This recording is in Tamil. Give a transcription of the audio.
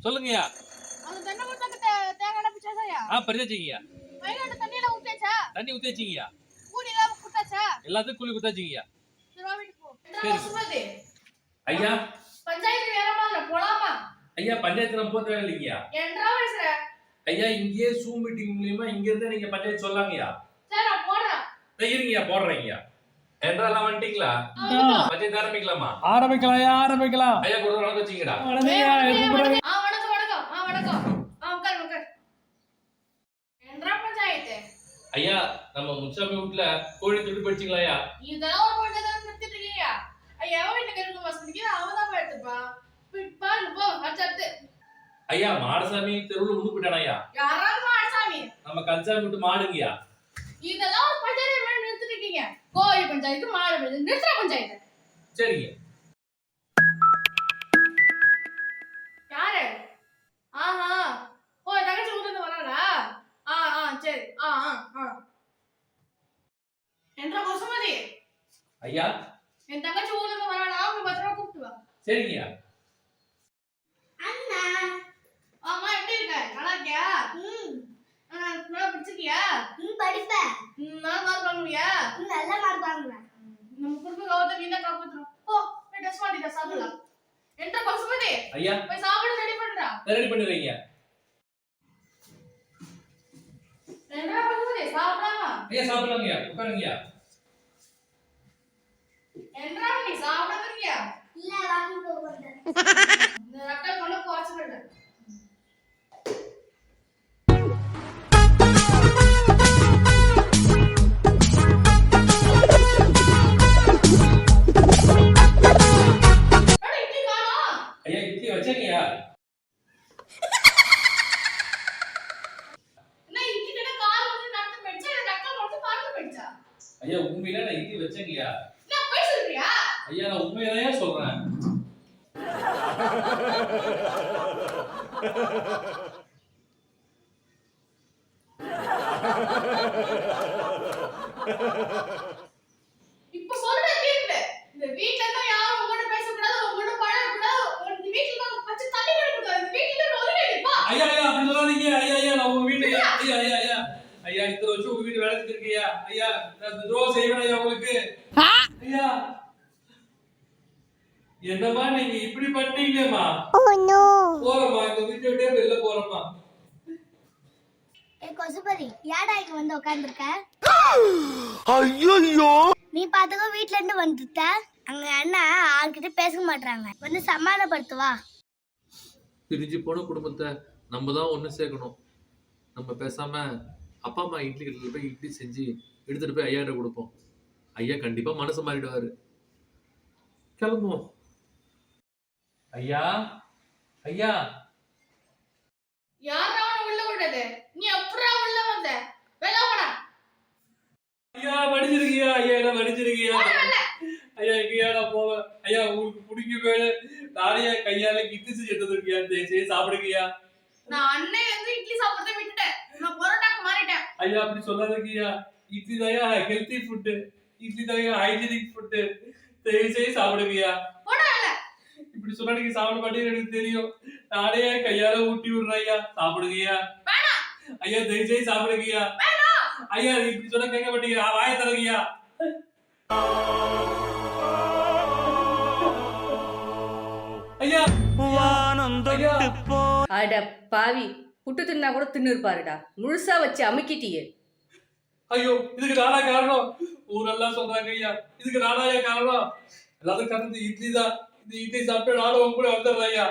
சொல்லுங்கய்யா. அந்த தென்னை மரத்துக்கு தேங்காய் எல்லாம் பிச்சாதாயா? பறிச்சாச்சுங்கய்யா. வயல்ல தண்ணி எல்லாம் ஊத்தியாச்சா? தண்ணி ஊத்தியாச்சுங்கய்யா. கூலி எல்லாம் குடுத்தாச்சா? எல்லாத்துக்கும் கூலி குடுத்தாச்சுங்கய்யா. சரி வா வீட்டுக்கு போ. சரி. சுமதி. ஐயா. பஞ்சாயத்து வேறமா போலாமா? ஐயா பஞ்சாயத்து நம்ம போக தேவையில்லைங்கய்யா. என்றா பேசுற? ஐயா இங்கேயே ஜூம் மீட்டிங் மூலியமா இங்க இருந்து நீங்க பஞ்சாயத்து சொல்லலாங்கய்யா. சரி நான் போறேன். இருங்கய்யா போடுறேங்கய்யா. என்றாலாம் வந்துட்டீங்களா? பஞ்சாயத்து ஆரம்பிக்கலாமா? ஆரம்பிக்கலாம். ஐயா ஒரு நாள் வச்சீங்கடா. வணக்கம். வணக்கம். உட்கார். என்றா பஞ்சாயத்து? ஐயா நம்ம முச்சாமி வீட்ல கோழி துடி படிச்சீங்களா ஐயா? இதெல்லாம் ஒரு பஞ்சாயத்து நடத்திட்டு இருக்கீங்க. ஐயா வீட்டுக்கு இருக்க வசதிக்கு அவன் தான் எடுத்துப்பா. பாரு போ அடுத்து. ஐயா மாடசாமி தெருவுல உண்டு போயிட்டானா ஐயா? யாராவது மாடசாமி? நம்ம கல்சாமி விட்டு மாடுங்கய்யா. இதெல்லாம் ஒரு பஞ்சாயத்து நிறுத்திட்டு இருக்கீங்க. கோழி பஞ்சாயத்து மாடு பஞ்சாயத்து நிறுத்துற பஞ்சாயத்து. சரிங்க. யாரு? ஆஹா ஓ தங்கச்சி ஊர்ல இருந்து வராளா? சரி என்ற கோசமதி ஐயா என் தங்கச்சி ஊர்ல இருந்து வராளா? போய் பத்திரமா கூப்பிட்டு வா. சரிங்கய்யா. அண்ணா அம்மா எப்படி இருக்க? நல்லா இருக்கியா? நல்லா படிச்சிருக்கியா? படிப்பேன். நல்லா மார்க் வாங்குவியா? நல்ல மார்க் வாங்குவேன். நம்ம குடும்ப கௌரவத்தை நீ தான் காப்பாத்துறோம். போ போய் ட்ரெஸ் மாத்திட்ட சாப்பிடலாம். என்ற கோசமதி ஐயா போய் சாப்பிட ரெடி பண்ணுடா. ரெடி பண்ணுவீங்க. என்ன பண்ணுது சாப்பிடாமா? ஐயா சாப்பிடலாங்கய்யா. உட்காருங்கய்யா. என்ன நீ சாப்பிடுறியா? இல்ல வாக்கிங் போறேன். இந்த ரக்கல் கொண்டு போச்சு விடு. அட இட்லி காணோம். ஐயா இட்லி வச்சேங்கய்யா. என்ன இட்லி கிட்ட கால் வந்து நடந்து போயிடுச்சா? இல்ல ரக்கல் மட்டும் பறந்து போயிடுச்சா? ஐயா உண்மையில நான் இட்லி வச்சேங்கய்யா. என்ன போய் சொல்றியா? ஐயா நான் உண்மையிலேயே சொல்றேன். இப்ப சொல்ற கேக்குது. இந்த வீட்ல இருந்தா யாரும் உங்ககிட்ட பேச கூடாது, உங்ககிட்ட பழக கூடாது. இந்த வீட்ல தான் பச்சை தண்ணி விட கூடாது. இந்த வீட்ல ஒரு கேடி பா. ஐயா அப்படி சொல்லாதீங்க. ஐயா நான் உங்க வீட்டுக்கு ஐயா இத்தனை வருஷம் உங்க வீட்டு வேலை செஞ்சிருக்கீங்க. ஐயா நான் துரோகம் செய்வேன் ஐயா உங்களுக்கு. ஐயா என்னம்மா நீங்க இப்படி பண்ணீங்களேம்மா? போறோம்மா இந்த வீட்டை விட்டே வெளில போறோம்மா. ஏ கொசுபதி யாடா இங்க வந்து உட்கார்ந்திருக்க? ஐயோ நீ பாத்துக்கோ வீட்ல இருந்து வந்துட்ட. அங்க அண்ணா ஆர்கிட்ட பேச மாட்டாங்க. வந்து சமாதானப்படுத்துவா. பிரிஞ்சு போன குடும்பத்தை நம்ம தான் ஒண்ணு சேர்க்கணும். நம்ம பேசாம அப்பா அம்மா இட்லி கடையில் போய் இட்லி செஞ்சு எடுத்துட்டு போய் ஐயாட்ட கொடுப்போம். ஐயா கண்டிப்பா மனசு மாறிடுவாரு. கிளம்புவோம். ஐயா யாரா உள்ள விடுறது? நீ எப்பறா உள்ள வந்த? வெளிய போடா. ஐயா மன்னிச்சிருக்கியா? ஐயா என்ன மன்னிச்சிருக்கியா? ஐயா எங்கயா நான் போவேன். ஐயா உங்களுக்கு பிடிக்கவே நானே கையால கித்து செஞ்சு எடுத்துருக்கியா? சரி சாப்பிடுங்கய்யா. நான் அன்னையில இருந்து இட்லி சாப்பிடுறதை விட்டுட்டேன். நான் பரோட்டாக்கு மாறிட்டேன். ஐயா அப்படி சொல்லாதீங்கய்யா. இட்லி தாயா ஹெல்த்தி ஃபுட். இட்லி தாயா ஹைஜீனிக் ஃபுட். செய்து சாப்பிடுங்கய்யா. போடா இல்ல. இப்படி சொன்னா நீங்க சாப்பிட மாட்டீங்கன்னு எனக்கு தெரியும். நானே கையால ஊட்டி விடுறேன் ஐயா. சாப்பிடுங்கய்யா. வேணாம். ஐயா செய்து சாப்பிடுங்கய்யா. வேணாம். ஐயா இப்படி சொன்னா கேட்க மாட்டீங்க. வாயை தரங்கய்யா. ஐயா அட பாவி, புட்டு தின்னா கூட தின்னு இருப்பாருடா. முழுசா வச்சு அமுக்கிட்டியே. ஐயோ இதுக்கு நானா காரணம்? ஊரெல்லாம் சொல்றாங்க ஐயா. இதுக்கு நானா காரணம்? எல்லாத்துக்கும் காரணம் இட்லி தான். இந்த இட்லி சாப்பிட்டு நானும் உங்க கூட வந்துடுறேன் ஐயா.